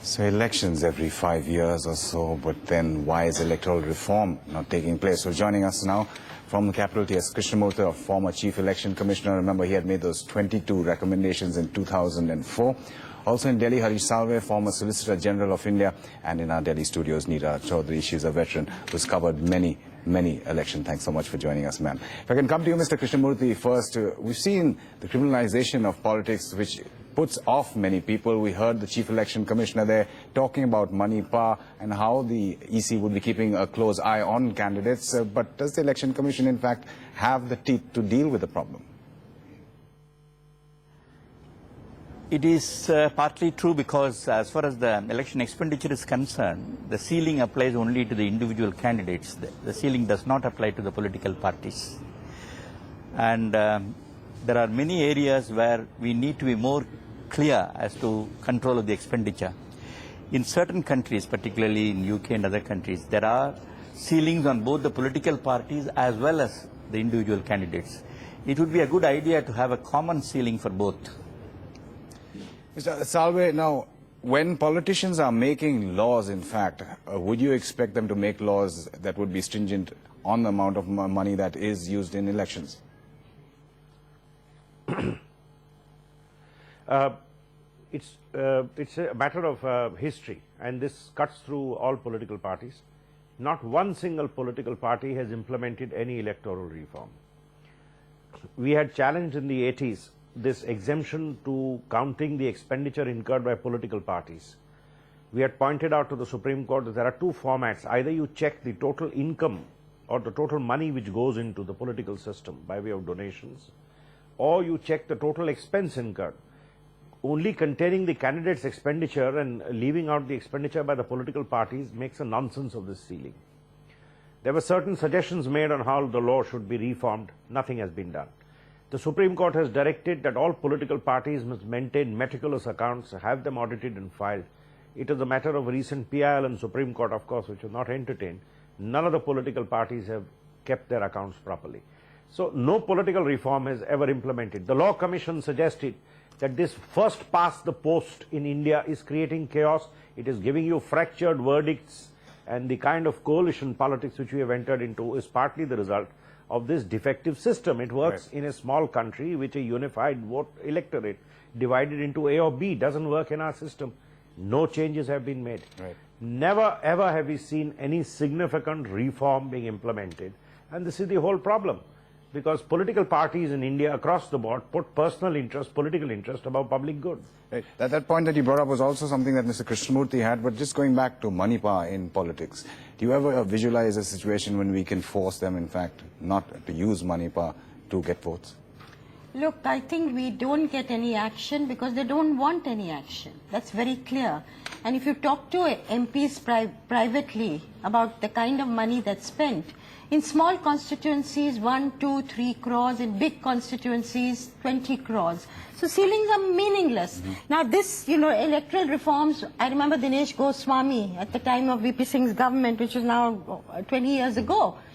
So elections every 5 years or so, but then why is electoral reform not taking place? So joining us now from the capital, T.S. Krishnamurthy, a former chief election commissioner. Remember, he had made those 22 recommendations in 2004. Also in Delhi, Harish Salve, former Solicitor General of India, and in our Delhi studios, Neera Chaudhary. She's a veteran who's covered many elections. Thanks so much for joining us, ma'am. If I can come to you, Mr. Krishnamurthy, first. We've seen the criminalisation of politics, which puts off many people. We heard the Chief Election Commissioner there talking about money power and how the EC would be keeping a close eye on candidates. But does the Election Commission, in fact, have the teeth to deal with the problem? It is partly true because as far as the election expenditure is concerned, the ceiling applies only to the individual candidates. The ceiling does not apply to the political parties. And there are many areas where we need to be more clear as to control of the expenditure. In certain countries, particularly in UK and other countries, there are ceilings on both the political parties as well as the individual candidates. It would be a good idea to have a common ceiling for both. Mr. Salve, now, when politicians are making laws, in fact, would you expect them to make laws that would be stringent on the amount of money that is used in elections? It's a matter of history, and this cuts through all political parties. Not one single political party has implemented any electoral reform. We had challenged in the 80s this exemption to counting the expenditure incurred by political parties. We had pointed out to the Supreme Court that there are two formats. Either you check the total income or the total money which goes into the political system by way of donations, or you check the total expense incurred. Only containing the candidate's expenditure and leaving out the expenditure by the political parties makes a nonsense of this ceiling. There were certain suggestions made on how the law should be reformed. Nothing has been done. The Supreme Court has directed that all political parties must maintain meticulous accounts, have them audited and filed. It is a matter of recent PIL and Supreme Court, of course, which was not entertained. None of the political parties have kept their accounts properly. So no political reform has ever implemented. The Law Commission suggested that this first past the post in India is creating chaos. It is giving you fractured verdicts, and the kind of coalition politics which we have entered into is partly the result of this defective system. It works in a small country with a unified vote electorate divided into A or B. Doesn't work in our system. No changes have been made. Never ever have we seen any significant reform being implemented, and this is the whole problem, because political parties in India across the board put personal interest, political interest above public good. Right. That point that you brought up was also something that Mr. Krishnamurthy had, but just going back to money power in politics, do you ever visualize a situation when we can force them, in fact, not to use money power to get votes? Look, I think we don't get any action because they don't want any action. That's very clear. And if you talk to MPs privately about the kind of money that's spent, in small constituencies, 1, 2, 3 crores. In big constituencies, 20 crores. So ceilings are meaningless. Now this, electoral reforms, I remember Dinesh Goswami at the time of VP Singh's government, which is now 20 years ago.